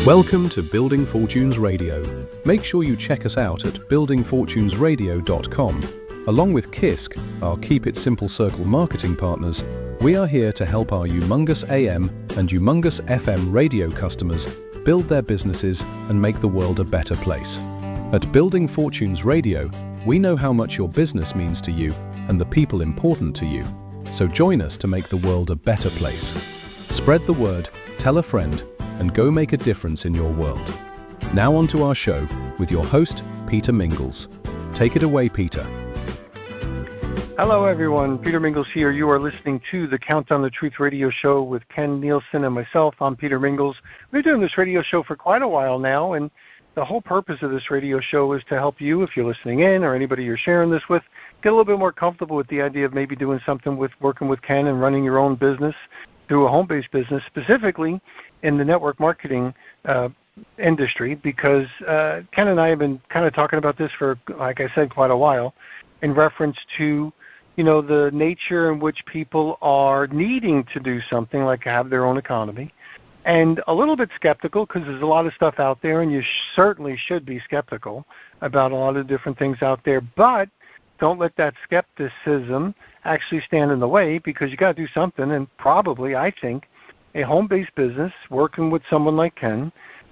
Welcome to Building Fortunes Radio. Make sure you check us out at buildingfortunesradio.com. Along with KISK, our Keep It Simple Circle marketing partners, we are here to help our Youmongus AM and Youmongus FM radio customers build their businesses and make the world a better place. At Building Fortunes Radio, we know how much your business means to you and the people important to you. So join us to make the world a better place. Spread the word, tell a friend, and go make a difference in your world. Now on to our show with your host, Peter Mingils. Take it away, Peter. Hello, everyone. Peter Mingils here. You are listening to the Count on the Truth radio show with Ken Nielson and myself. I'm Peter Mingils. We've been doing this radio show for quite a while now, and the whole purpose of this radio show is to help you, if you're listening in or anybody you're sharing this with, get a little bit more comfortable with the idea of maybe doing something with working with Ken and running your own business through a home-based business, specifically in the network marketing industry, because Ken and I have been kind of talking about this for, like I said, quite a while, in reference to, you know, the nature in which people are needing to do something like have their own economy, and a little bit skeptical because there's a lot of stuff out there, and you certainly should be skeptical about a lot of different things out there, but don't let that skepticism actually stand in the way, because you got to do something. And probably, I think, a home-based business working with someone like Ken,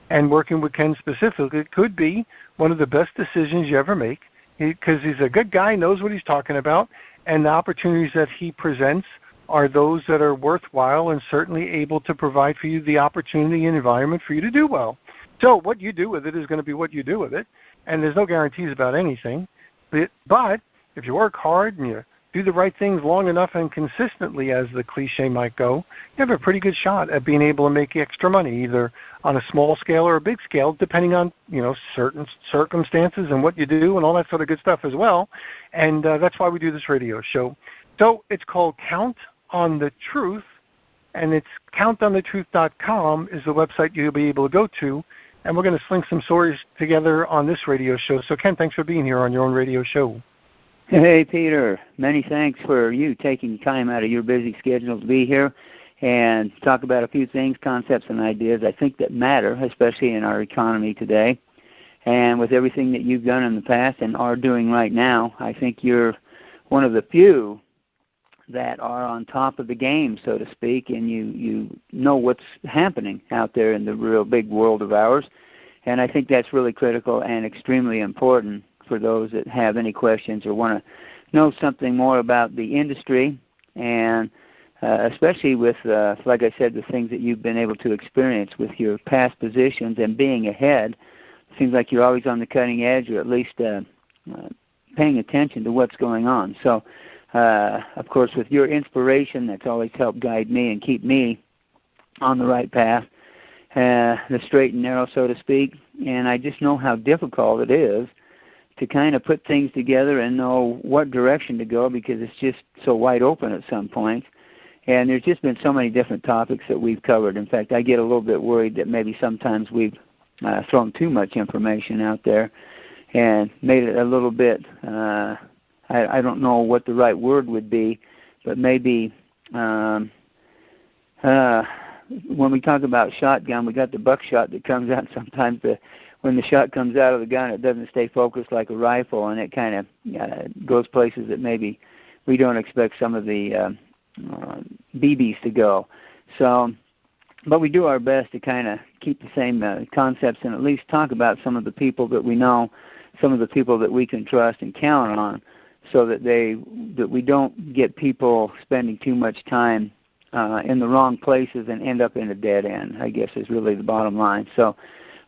and working with Ken specifically, could be one of the best decisions you ever make, because he's a good guy, knows what he's talking about, and the opportunities that he presents are those that are worthwhile and certainly able to provide for you the opportunity and environment for you to do well. So what you do with it is going to be what you do with it, and there's no guarantees about anything. But if you work hard and you do the right things long enough and consistently, as the cliche might go, you have a pretty good shot at being able to make extra money, either on a small scale or a big scale, depending on, you know, certain circumstances and what you do and all that sort of good stuff as well. And that's why we do this radio show. So it's called Count on the Truth, and it's countonthetruth.com is the website you'll be able to go to. And we're going to sling some stories together on this radio show. So, Ken, thanks for being here on your own radio show. Hey, Peter. Many thanks for you taking time out of your busy schedule to be here and talk about a few things, concepts, and ideas I think that matter, especially in our economy today. And with everything that you've done in the past and are doing right now, I think you're one of the few that are on top of the game, so to speak, and you know what's happening out there in the real big world of ours. And I think that's really critical and extremely important for those that have any questions or want to know something more about the industry, and especially with, like I said, the things that you've been able to experience with your past positions and being ahead. It seems like you're always on the cutting edge, or at least paying attention to what's going on. So, of course, with your inspiration, that's always helped guide me and keep me on the right path, the straight and narrow, so to speak. And I just know how difficult it is to kind of put things together and know what direction to go, because it's just so wide open at some point. And there's just been so many different topics that we've covered. In fact, I get a little bit worried that maybe sometimes we've thrown too much information out there and made it a little bit, I don't know what the right word would be, but maybe when we talk about shotgun, we got the buckshot that comes out sometimes. When the shot comes out of the gun, it doesn't stay focused like a rifle, and it kind of goes places that maybe we don't expect some of the BBs to go. So, but we do our best to kind of keep the same concepts and at least talk about some of the people that we know, some of the people that we can trust and count on, so that we don't get people spending too much time in the wrong places and end up in a dead end, I guess, is really the bottom line. So,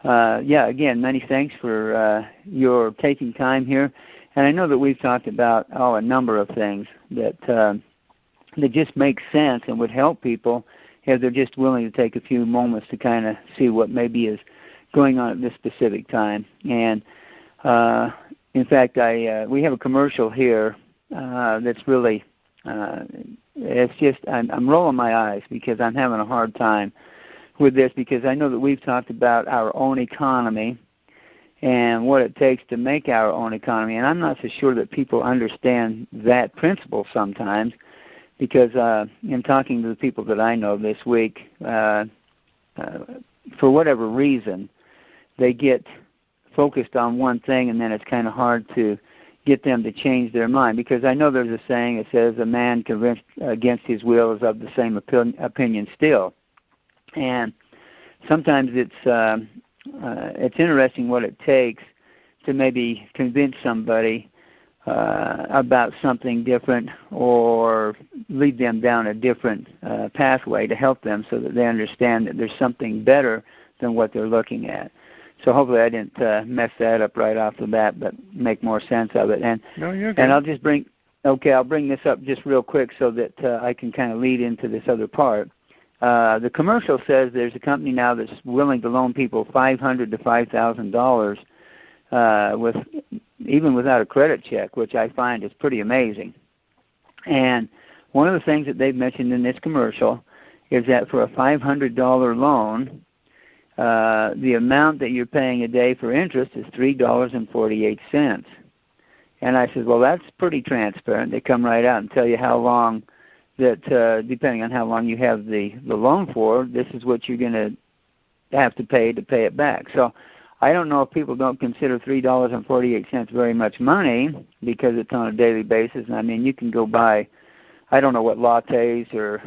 again, many thanks for your taking time here. And I know that we've talked about a number of things that just make sense and would help people if they're just willing to take a few moments to kind of see what maybe is going on at this specific time. And in fact, we have a commercial here that's really, it's just, I'm rolling my eyes because I'm having a hard time with this, because I know that we've talked about our own economy and what it takes to make our own economy, and I'm not so sure that people understand that principle sometimes, because in talking to the people that I know this week, for whatever reason, they get focused on one thing, and then it's kind of hard to get them to change their mind. Because I know there's a saying that says a man convinced against his will is of the same opinion still. And sometimes it's interesting what it takes to maybe convince somebody about something different or lead them down a different pathway to help them so that they understand that there's something better than what they're looking at. So hopefully I didn't mess that up right off the bat, but make more sense of it. And no, you're good. And I'll bring this up just real quick so that I can kind of lead into this other part. The commercial says there's a company now that's willing to loan people $500 to $5,000 even without a credit check, which I find is pretty amazing. And one of the things that they've mentioned in this commercial is that for a $500 loan, the amount that you're paying a day for interest is $3.48. And I said, well, that's pretty transparent. They come right out and tell you how long that, depending on how long you have the loan for, this is what you're going to have to pay it back. So I don't know if people don't consider $3.48 very much money because it's on a daily basis. And I mean, you can go buy, I don't know what lattes or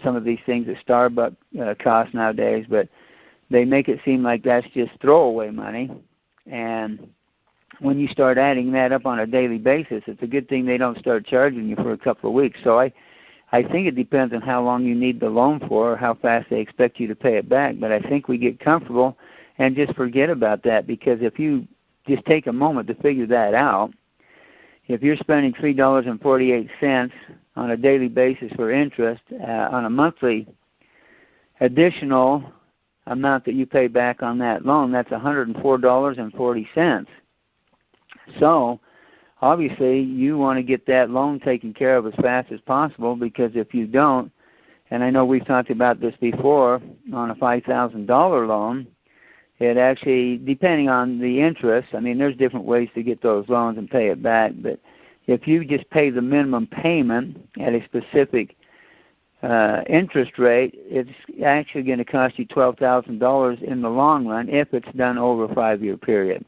some of these things that Starbucks cost nowadays, but they make it seem like that's just throwaway money. And when you start adding that up on a daily basis, it's a good thing they don't start charging you for a couple of weeks. So I think it depends on how long you need the loan for or how fast they expect you to pay it back. But I think we get comfortable and just forget about that, because if you just take a moment to figure that out, if you're spending $3.48 on a daily basis for interest on a monthly additional amount that you pay back on that loan, that's $104.40. So obviously you want to get that loan taken care of as fast as possible, because if you don't, and I know we've talked about this before, on a $5,000 loan, it actually, depending on the interest, I mean, there's different ways to get those loans and pay it back, but if you just pay the minimum payment at a specific interest rate, it's actually going to cost you $12,000 in the long run if it's done over a 5-year period.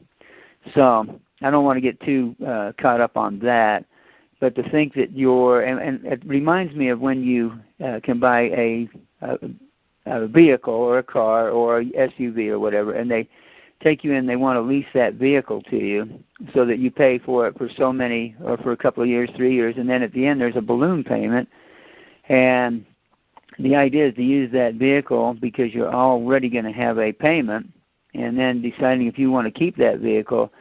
So I don't want to get too caught up on that, but to think that and it reminds me of when you can buy a vehicle or a car or a SUV or whatever, and they take you in, they want to lease that vehicle to you so that you pay for it for so many, or for a couple of years, 3 years, and then at the end there's a balloon payment. And the idea is to use that vehicle because you're already going to have a payment, and then deciding if you want to keep that vehicle,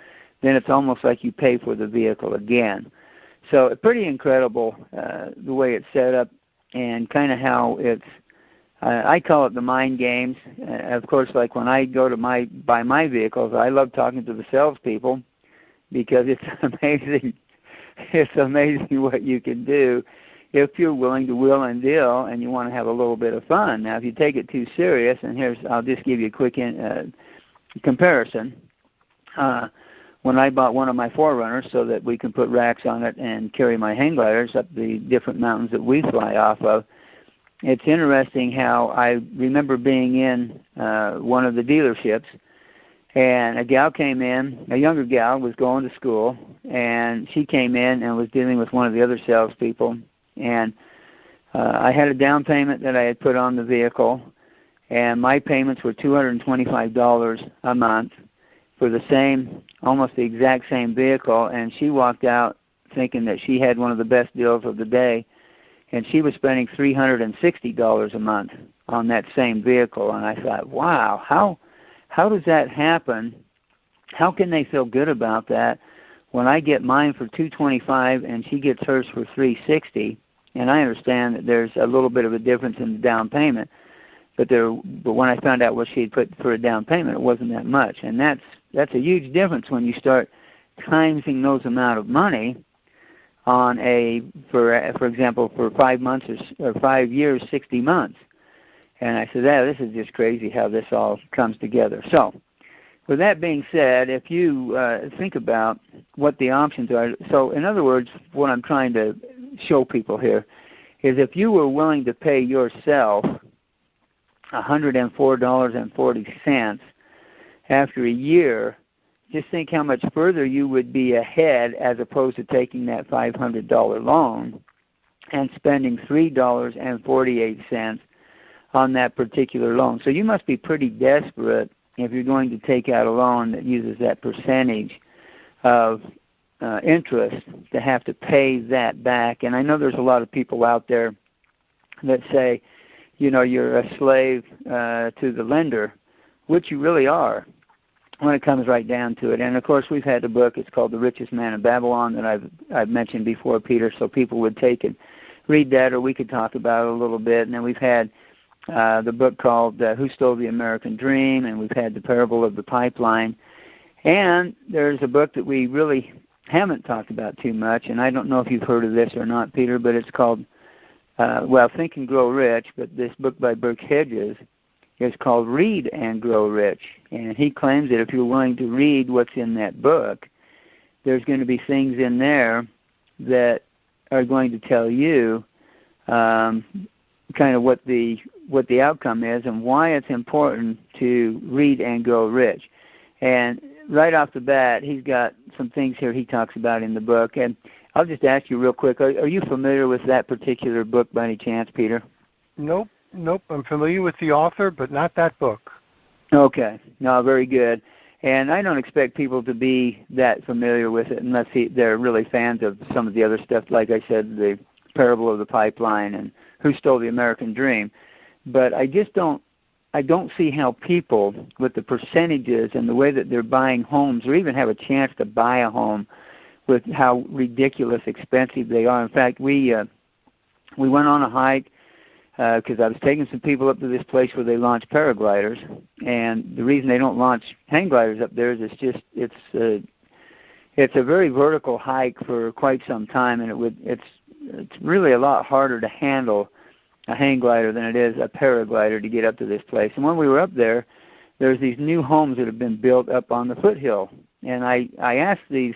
then it's almost like you pay for the vehicle again. So pretty incredible the way it's set up, and kind of how it's, I call it the mind games. Of course, like when I go to buy my vehicles, I love talking to the salespeople because it's amazing. It's amazing what you can do if you're willing to wheel and deal and you want to have a little bit of fun. Now, if you take it too serious, and I'll just give you a quick comparison. When I bought one of my Forerunners so that we can put racks on it and carry my hang gliders up the different mountains that we fly off of, it's interesting how I remember being in one of the dealerships, and a gal came in, a younger gal was going to school, and she came in and was dealing with one of the other salespeople, and I had a down payment that I had put on the vehicle, and my payments were $225 a month for the same, almost the exact same vehicle, and she walked out thinking that she had one of the best deals of the day, and she was spending $360 a month on that same vehicle. And I thought, wow, how does that happen? How can they feel good about that when I get mine for $225 and she gets hers for $360? And I understand that there's a little bit of a difference in the down payment, but when I found out what she had put for a down payment, it wasn't that much. And that's a huge difference when you start timesing those amount of money on for example, for 5 months or 5 years, 60 months. And I said, this is just crazy how this all comes together. So with that being said, if you think about what the options are, so in other words, what I'm trying to show people here is if you were willing to pay yourself $104.40 after a year, just think how much further you would be ahead as opposed to taking that $500 loan and spending $3.48 on that particular loan. So you must be pretty desperate if you're going to take out a loan that uses that percentage of interest to have to pay that back. And I know there's a lot of people out there that say, you know, you're a slave to the lender, which you really are when it comes right down to it. And, of course, we've had the book. It's called The Richest Man in Babylon that I've mentioned before, Peter, so people would take and read that, or we could talk about it a little bit. And then we've had the book called Who Stole the American Dream, and we've had The Parable of the Pipeline. And there's a book that we really haven't talked about too much, and I don't know if you've heard of this or not, Peter, but it's called, Think and Grow Rich, but this book by Burke Hedges is called Read and Grow Rich. And he claims that if you're willing to read what's in that book, there's going to be things in there that are going to tell you kind of what the outcome is and why it's important to read and grow rich. And right off the bat, he's got some things here he talks about in the book. And I'll just ask you real quick, are you familiar with that particular book by any chance, Peter? Nope. I'm familiar with the author, but not that book. Okay. No, very good. And I don't expect people to be that familiar with it unless they're really fans of some of the other stuff, like I said, The Parable of the Pipeline and Who Stole the American Dream. But I don't see how people, with the percentages and the way that they're buying homes, or even have a chance to buy a home, with how ridiculous expensive they are. In fact, we went on a hike because I was taking some people up to this place where they launch paragliders, and the reason they don't launch hang gliders up there is it's a very vertical hike for quite some time, and it's really a lot harder to handle a hang glider than it is a paraglider to get up to this place. And when we were up there, there's these new homes that have been built up on the foothill, and I asked these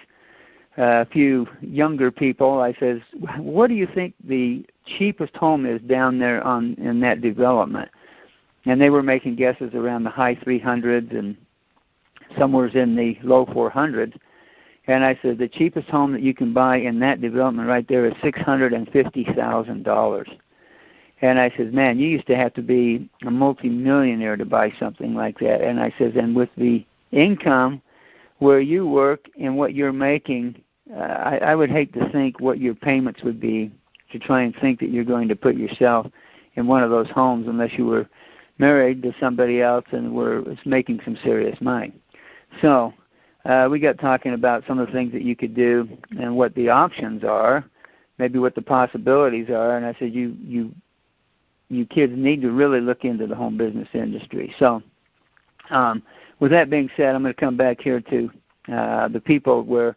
few younger people, I says, what do you think the cheapest home is down there in that development? And they were making guesses around the high 300s and somewhere in the low 400s. And I said, the cheapest home that you can buy in that development right there is $650,000. And I said, man, you used to have to be a multimillionaire to buy something like that. And I said, and with the income where you work and what you're making, I would hate to think what your payments would be to try and think that you're going to put yourself in one of those homes unless you were married to somebody else and were making some serious money. So we got talking about some of the things that you could do and what the options are, maybe what the possibilities are. And I said, you kids need to really look into the home business industry. So with that being said, I'm going to come back here to the people where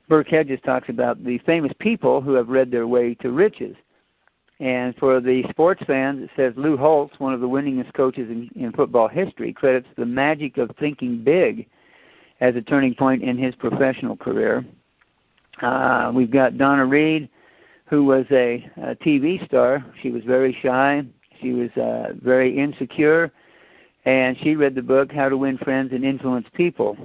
Burke Hedges talks about the famous people who have read their way to riches. And for the sports fans, it says Lou Holtz, one of the winningest coaches in football history, credits the magic of thinking big as a turning point in his professional career. We've got Donna Reed, who was a TV star. She was very shy. She was very insecure. And she read the book, How to Win Friends and Influence People.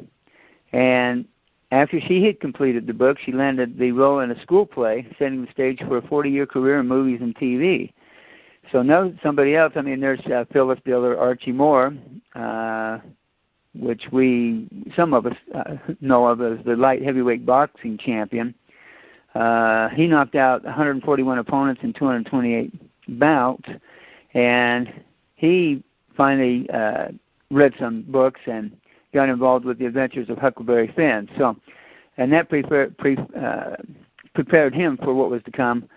And after she had completed the book, she landed the role in a school play, setting the stage for a 40-year career in movies and TV. So now somebody else, there's Phyllis Diller, Archie Moore, which some of us know of as the light heavyweight boxing champion. He knocked out 141 opponents in 228 bouts, and he finally read some books and got involved with the adventures of Huckleberry Finn. So, and that prepared him for what was to come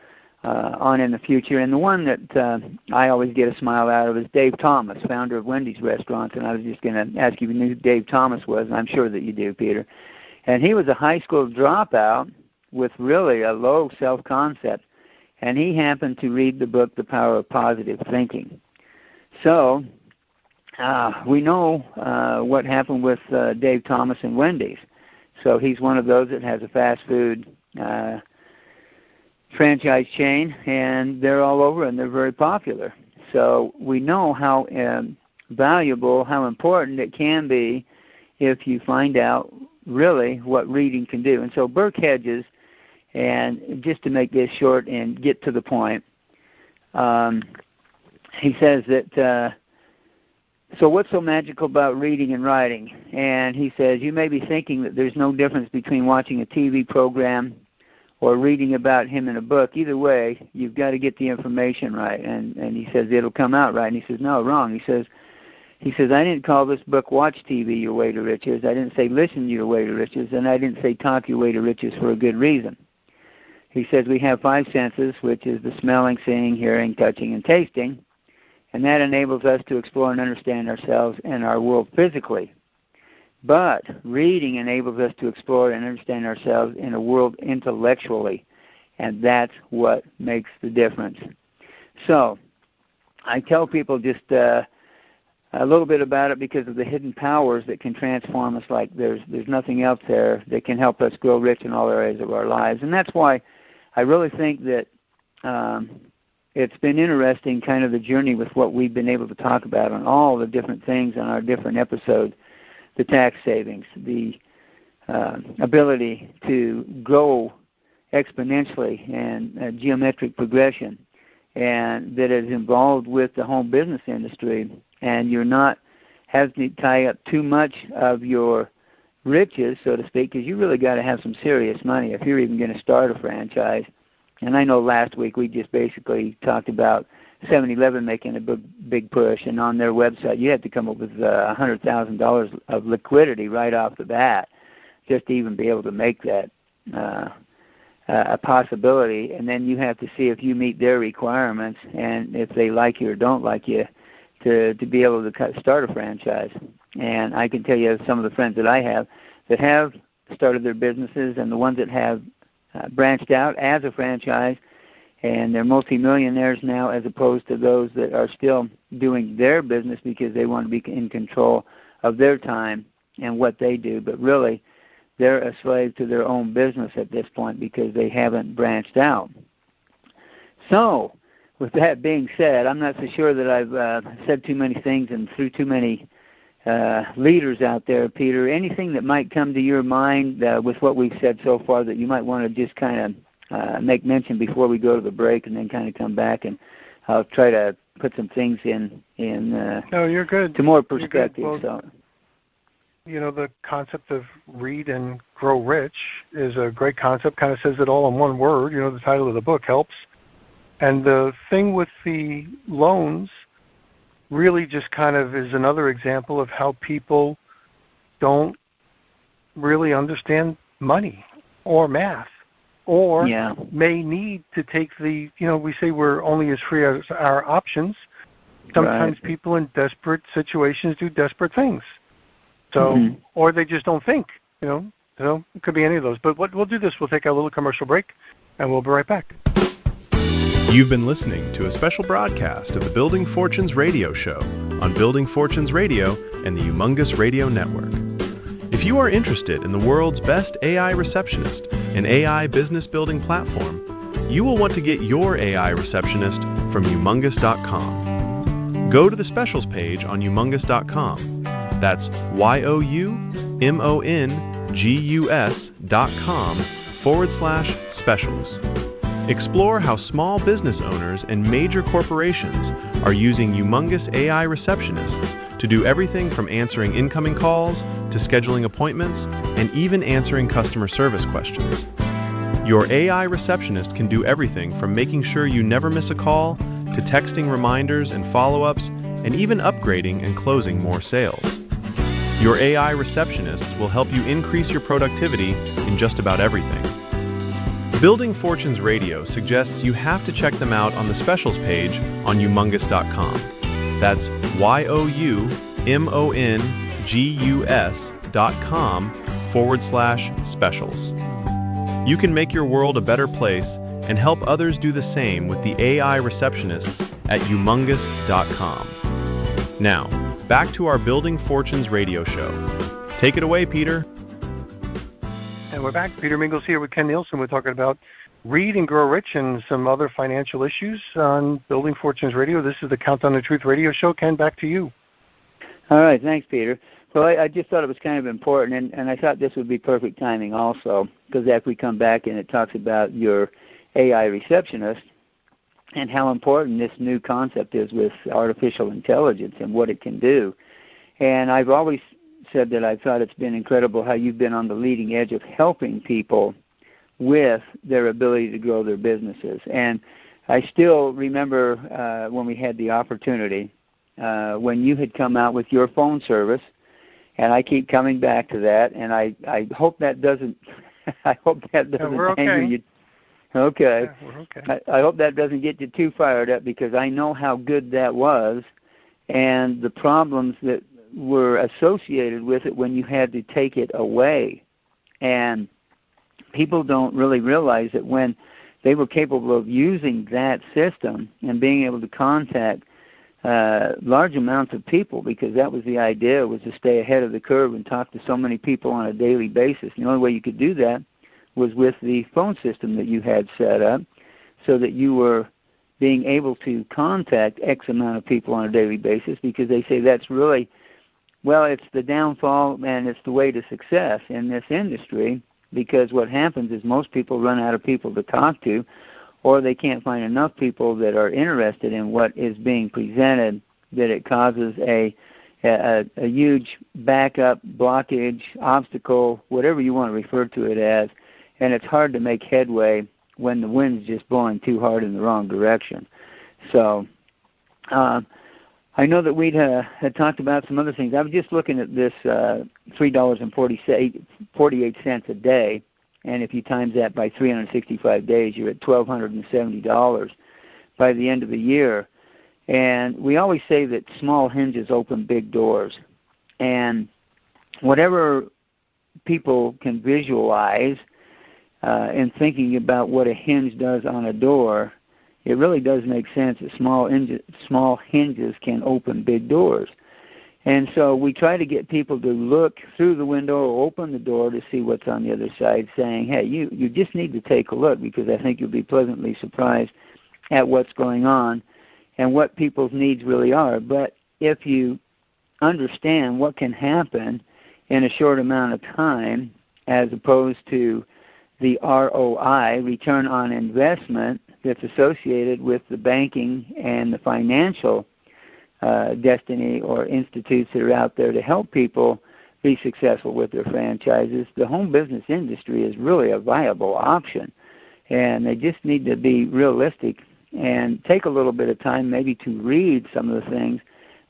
on in the future. And the one that I always get a smile out of is Dave Thomas, founder of Wendy's Restaurants. And I was just going to ask you if you knew who Dave Thomas was, and I'm sure that you do, Peter. And he was a high school dropout with really a low self-concept. And he happened to read the book, The Power of Positive Thinking. So we know what happened with Dave Thomas and Wendy's. So he's one of those that has a fast food franchise chain, and they're all over and they're very popular. So we know how valuable, how important it can be if you find out really what reading can do. And so Burke Hedges, and just to make this short and get to the point, he says that, so what's so magical about reading and writing? And he says, you may be thinking that there's no difference between watching a TV program or reading about him in a book. Either way, you've got to get the information right. And he says, it'll come out right. And he says, no, wrong. He says, I didn't call this book Watch TV Your Way to Riches. I didn't say Listen Your Way to Riches. And I didn't say Talk Your Way to Riches for a good reason. He says we have 5 senses, which is the smelling, seeing, hearing, touching, and tasting. And that enables us to explore and understand ourselves and our world physically. But reading enables us to explore and understand ourselves in a world intellectually. And that's what makes the difference. So I tell people just a little bit about it because of the hidden powers that can transform us like there's nothing else there that can help us grow rich in all areas of our lives. And that's why I really think that it's been interesting, kind of the journey with what we've been able to talk about on all the different things on our different episodes, the tax savings, the ability to grow exponentially and geometric progression, and that is involved with the home business industry. And you're not having to tie up too much of your riches, so to speak, because you really got to have some serious money if you're even going to start a franchise. And I know last week we just basically talked about 7-Eleven making a big push, and on their website you had to come up with $100,000 of liquidity right off the bat just to even be able to make that a possibility. And then you have to see if you meet their requirements and if they like you or don't like you to be able to start a franchise. And I can tell you some of the friends that I have that have started their businesses and the ones that have branched out as a franchise, and they're multimillionaires now as opposed to those that are still doing their business because they want to be in control of their time and what they do. But really, they're a slave to their own business at this point because they haven't branched out. So, with that being said, I'm not so sure that I've said too many things and threw too many leaders out there, Peter. Anything that might come to your mind with what we've said so far that you might want to just kind of make mention before we go to the break, and then kind of come back, and I'll try to put some things in no, you're good. To more perspective. Well, so, you know, the concept of read and grow rich is a great concept, kind of says it all in one word. You know, the title of the book helps. And the thing with the loans really just kind of is another example of how people don't really understand money or math, or may need to take the, you know, we say we're only as free as our options. Sometimes people in desperate situations do desperate things. So, or they just don't think, you know. So it could be any of those. But what we'll do this, we'll take a little commercial break, and we'll be right back. You've been listening to a special broadcast of the Building Fortunes radio show on Building Fortunes Radio and the Youmongus Radio Network. If you are interested in the world's best AI receptionist and AI business building platform, you will want to get your AI receptionist from Youmongus.com. Go to the specials page on Youmongus.com. That's YOUMONGUS.com/specials. Explore how small business owners and major corporations are using Youmongus AI receptionists to do everything from answering incoming calls to scheduling appointments and even answering customer service questions. Your AI receptionist can do everything from making sure you never miss a call to texting reminders and follow-ups and even upgrading and closing more sales. Your AI receptionists will help you increase your productivity in just about everything. Building Fortunes Radio suggests you have to check them out on the specials page on Youmongus.com. That's YOUMONGUS.com/specials. You can make your world a better place and help others do the same with the AI receptionists at Youmongus.com. Now, back to our Building Fortunes radio show. Take it away, Peter. And we're back. Peter Mingils here with Ken Nielson. We're talking about Read and Grow Rich and some other financial issues on Building Fortunes Radio. This is the Countdown to Truth radio show. Ken, back to you. All right, thanks, Peter. Well, I just thought it was kind of important, and I thought this would be perfect timing also, because after we come back and it talks about your AI receptionist and how important this new concept is with artificial intelligence and what it can do. And I've always said that I thought it's been incredible how you've been on the leading edge of helping people with their ability to grow their businesses. And I still remember when we had the opportunity, when you had come out with your phone service, and I keep coming back to that, and I hope that doesn't anger you. Okay. Yeah, we're okay. I hope that doesn't get you too fired up, because I know how good that was and the problems that were associated with it when you had to take it away. And people don't really realize that when they were capable of using that system and being able to contact large amounts of people, because that was the idea, was to stay ahead of the curve and talk to so many people on a daily basis. And the only way you could do that was with the phone system that you had set up, so that you were being able to contact X amount of people on a daily basis, because they say that's really, well, it's the downfall and it's the way to success in this industry, because what happens is most people run out of people to talk to, or they can't find enough people that are interested in what is being presented, that it causes a huge backup, blockage, obstacle, whatever you want to refer to it as, and it's hard to make headway when the wind's just blowing too hard in the wrong direction. So I know that we'd had talked about some other things. I was just looking at this $3.48 a day, and if you times that by 365 days, you're at $1,270 by the end of the year. And we always say that small hinges open big doors. And whatever people can visualize in thinking about what a hinge does on a door, it really does make sense that small hinges can open big doors. And so we try to get people to look through the window or open the door to see what's on the other side, saying, hey, you just need to take a look, because I think you'll be pleasantly surprised at what's going on and what people's needs really are. But if you understand what can happen in a short amount of time, as opposed to the ROI, return on investment, that's associated with the banking and the financial destiny or institutes that are out there to help people be successful with their franchises, the home business industry is really a viable option. And they just need to be realistic and take a little bit of time maybe to read some of the things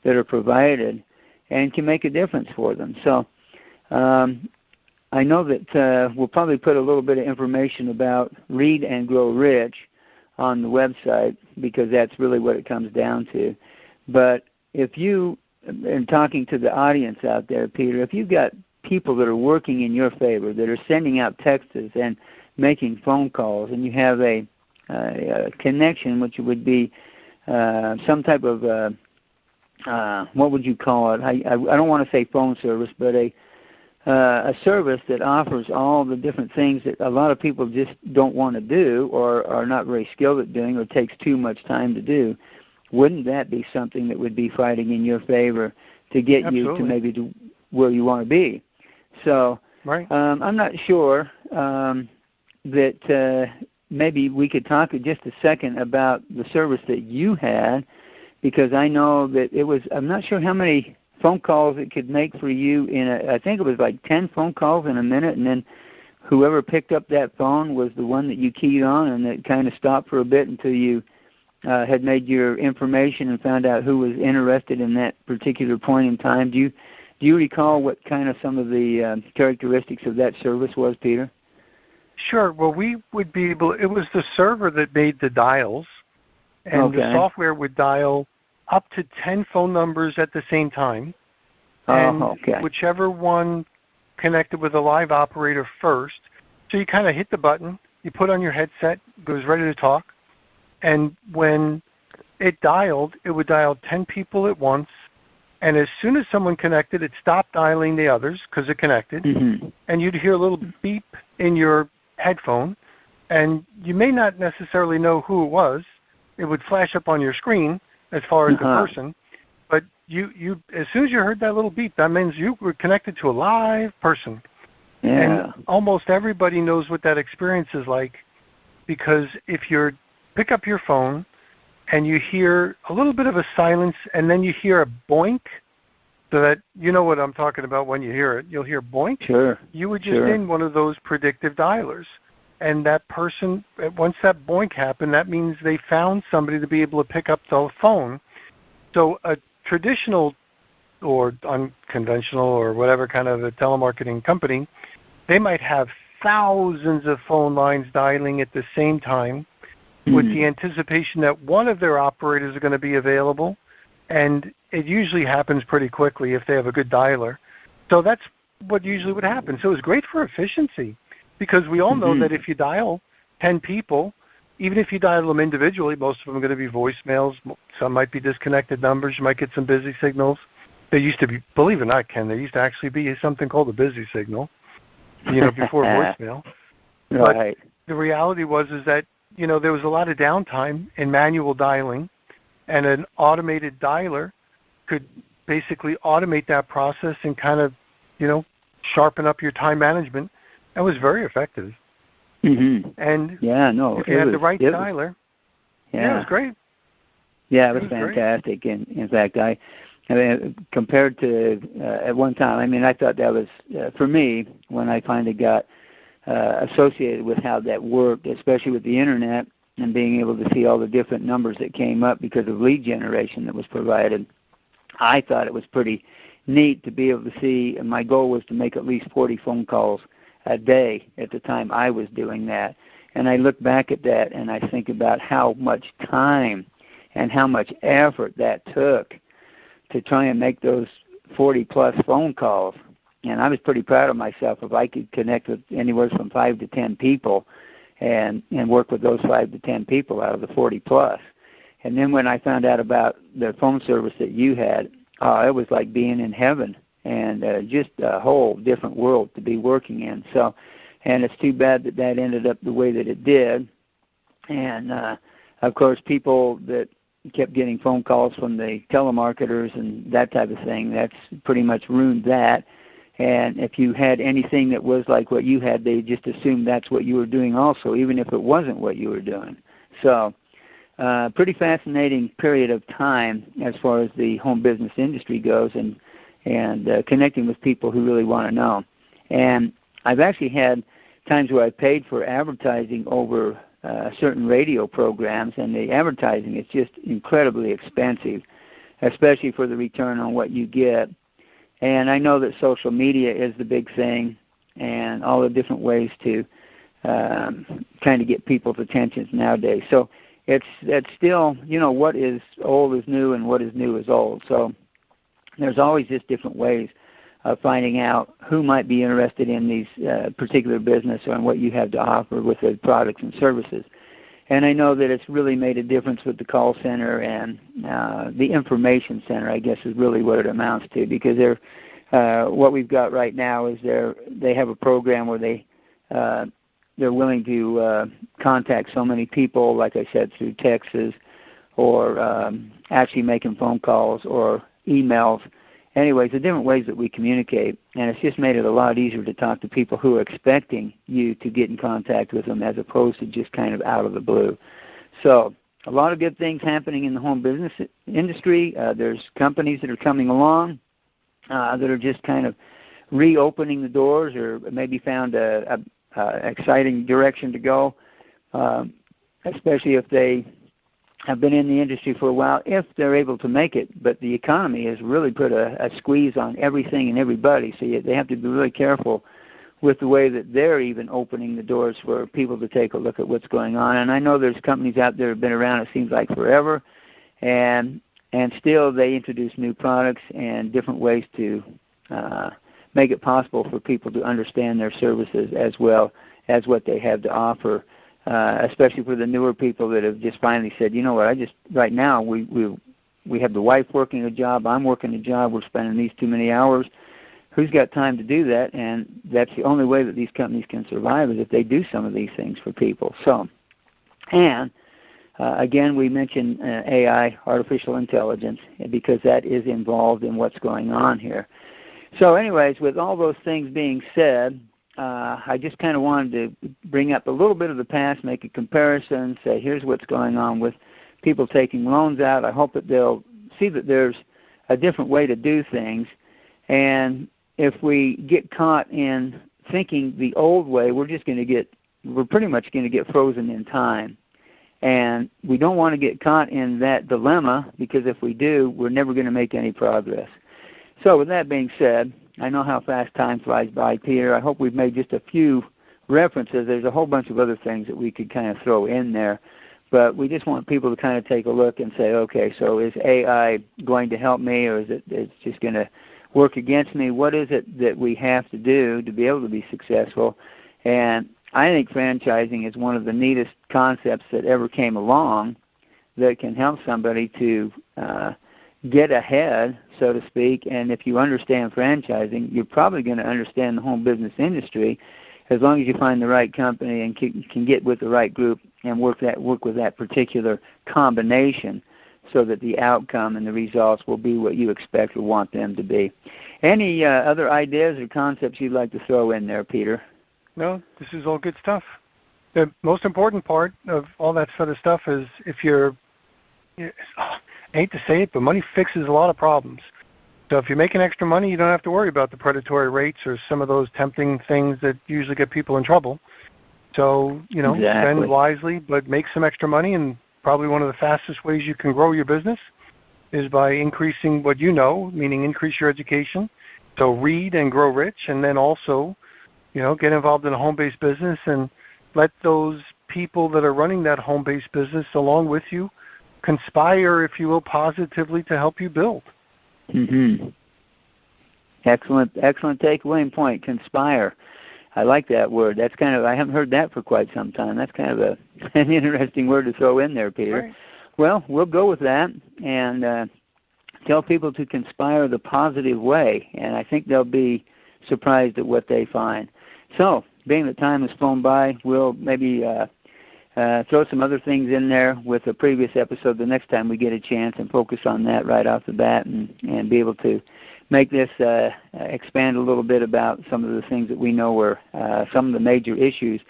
that are provided and can make a difference for them. So I know that we'll probably put a little bit of information about Read and Grow Rich on the website, because that's really what it comes down to. But if you, in talking to the audience out there, Peter, if you've got people that are working in your favor, that are sending out texts and making phone calls, and you have a connection, which would be some type of, what would you call it? I don't want to say phone service, but a service that offers all the different things that a lot of people just don't want to do, or are not very skilled at doing, or takes too much time to do. Wouldn't that be something that would be fighting in your favor to get Absolutely. You to maybe to where you want to be? So right. I'm not sure that maybe we could talk just a second about the service that you had, because I know that it was, I'm not sure how many phone calls it could make for you I think it was like 10 phone calls in a minute, and then whoever picked up that phone was the one that you keyed on, and it kind of stopped for a bit until you had made your information and found out who was interested in that particular point in time. Do you recall what kind of some of the characteristics of that service was, Peter? Sure. Well, we would be able, it was the server that made the dials, and the software would dial up to 10 phone numbers at the same time. And whichever one connected with a live operator first. So you kind of hit the button, you put on your headset, it goes ready to talk. And when it dialed, it would dial 10 people at once. And as soon as someone connected, it stopped dialing the others because it connected. Mm-hmm. And you'd hear a little beep in your headphone. and you may not necessarily know who it was. It would flash up on your screen as far as the person, but you as soon as you heard that little beep, that means you were connected to a live person. Yeah. And almost everybody knows what that experience is like, because if you pick up your phone and you hear a little bit of a silence and then you hear a boink, so that you know what I'm talking about when you hear it. You'll hear boink. Sure. You were just in one of those predictive dialers. And that person, once that boink happened, that means they found somebody to be able to pick up the phone. So a traditional or unconventional or whatever kind of a telemarketing company, they might have thousands of phone lines dialing at the same time with the anticipation that one of their operators are going to be available. And it usually happens pretty quickly if they have a good dialer. So that's what usually would happen. So it's great for efficiency, because we all know that if you dial 10 people, even if you dial them individually, most of them are going to be voicemails. Some might be disconnected numbers. You might get some busy signals. There used to be, believe it or not, Ken, there used to actually be something called a busy signal, before voicemail. Right. But the reality was that, there was a lot of downtime in manual dialing, and an automated dialer could basically automate that process and kind of, sharpen up your time management. That was very effective. And if you had the right dialer, it was great. Yeah, it was fantastic. Great. In fact, I mean, compared to at one time, I thought that was, for me, when I finally got associated with how that worked, especially with the Internet and being able to see all the different numbers that came up because of lead generation that was provided, I thought it was pretty neat to be able to see, and my goal was to make at least 40 phone calls a day at the time I was doing that. And I look back at that and I think about how much time and how much effort that took to try and make those 40-plus phone calls. And I was pretty proud of myself if I could connect with anywhere from 5 to 10 people and work with those 5 to 10 people out of the 40-plus. And then when I found out about the phone service that you had, it was like being in heaven and just a whole different world to be working in. So, and it's too bad that ended up the way that it did. And, of course, people that kept getting phone calls from the telemarketers and that type of thing, that's pretty much ruined that. And if you had anything that was like what you had, they just assumed that's what you were doing also, even if it wasn't what you were doing. So pretty fascinating period of time as far as the home business industry goes, and connecting with people who really want to know. And I've actually had times where I paid for advertising over certain radio programs, and the advertising is just incredibly expensive, especially for the return on what you get. And I know that social media is the big thing, and all the different ways to kind of get people's attentions nowadays. So it's still, what is old is new and what is new is old. So there's always just different ways of finding out who might be interested in these particular business or in what you have to offer with the products and services. And I know that it's really made a difference with the call center and the information center, I guess, is really what it amounts to, because what we've got right now is they have a program where they're willing to contact so many people, like I said, through texts or actually making phone calls or emails. Anyways, the different ways that we communicate, and it's just made it a lot easier to talk to people who are expecting you to get in contact with them as opposed to just kind of out of the blue. So a lot of good things happening in the home business industry. There's companies that are coming along that are just kind of reopening the doors, or maybe found a exciting direction to go, especially if they have been in the industry for a while, if they're able to make it. But the economy has really put a squeeze on everything and everybody, so they have to be really careful with the way that they're even opening the doors for people to take a look at what's going on. And I know there's companies out there that have been around, it seems like, forever, and still they introduce new products and different ways to make it possible for people to understand their services as well as what they have to offer. Especially for the newer people that have just finally said, what, right now we have the wife working a job, I'm working a job, we're spending these too many hours, who's got time to do that? And that's the only way that these companies can survive is if they do some of these things for people. So, and again, we mentioned AI, artificial intelligence, because that is involved in what's going on here. So anyways, with all those things being said, I just kind of wanted to bring up a little bit of the past, make a comparison, say here's what's going on with people taking loans out. I hope that they'll see that there's a different way to do things. And if we get caught in thinking the old way, we're pretty much going to get frozen in time. And we don't want to get caught in that dilemma, because if we do, we're never going to make any progress. So with that being said, I know how fast time flies by, Peter. I hope we've made just a few references. There's a whole bunch of other things that we could kind of throw in there. But we just want people to kind of take a look and say, okay, so is AI going to help me, or is it's just going to work against me? What is it that we have to do to be able to be successful? And I think franchising is one of the neatest concepts that ever came along that can help somebody to get ahead, so to speak. And if you understand franchising, you're probably going to understand the home business industry, as long as you find the right company and can get with the right group and work with that particular combination, so that the outcome and the results will be what you expect or want them to be. Any other ideas or concepts you'd like to throw in there, Peter? No, this is all good stuff. The most important part of all that sort of stuff is I hate to say it, but money fixes a lot of problems. So if you're making extra money, you don't have to worry about the predatory rates or some of those tempting things that usually get people in trouble. So, Exactly. Spend wisely, but make some extra money. And probably one of the fastest ways you can grow your business is by increasing what you know, meaning increase your education. So read and grow rich, and then also, get involved in a home-based business and let those people that are running that home-based business along with you conspire, if you will, positively to help you build. Mm-hmm. Excellent takeaway and point, conspire. I like that word. That's I haven't heard that for quite some time. That's kind of an interesting word to throw in there, Peter. Right. Well, we'll go with that and tell people to conspire the positive way, and I think they'll be surprised at what they find. So, being that time has flown by, we'll maybe throw some other things in there with a previous episode the next time we get a chance, and focus on that right off the bat, and be able to make this expand a little bit about some of the things that we know are some of the major issues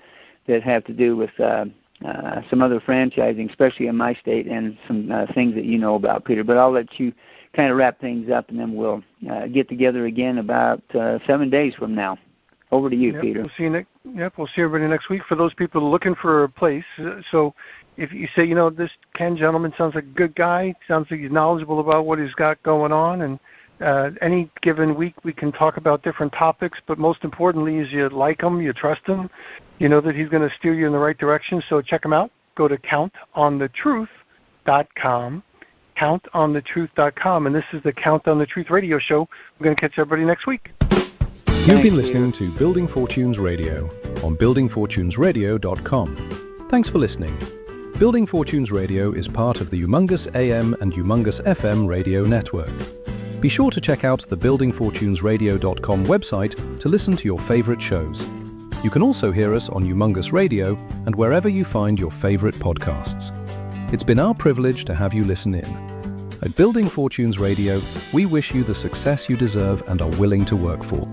that have to do with some other franchising, especially in my state, and some things that you know about, Peter. But I'll let you kind of wrap things up, and then we'll get together again about 7 days from now. Over to you, Peter. We'll see everybody next week. For those people looking for a place, so if you say, this Ken gentleman sounds like a good guy, sounds like he's knowledgeable about what he's got going on, and any given week we can talk about different topics, but most importantly is you like him, you trust him, you know that he's going to steer you in the right direction, so check him out. Go to countonthetruth.com, countonthetruth.com, and this is the Count on the Truth radio show. We're going to catch everybody next week. You've been listening to Building Fortunes Radio on buildingfortunesradio.com. Thanks for listening. Building Fortunes Radio is part of the Youmongus AM and Youmongus FM radio network. Be sure to check out the buildingfortunesradio.com website to listen to your favorite shows. You can also hear us on Youmongus Radio and wherever you find your favorite podcasts. It's been our privilege to have you listen in. At Building Fortunes Radio, we wish you the success you deserve and are willing to work for.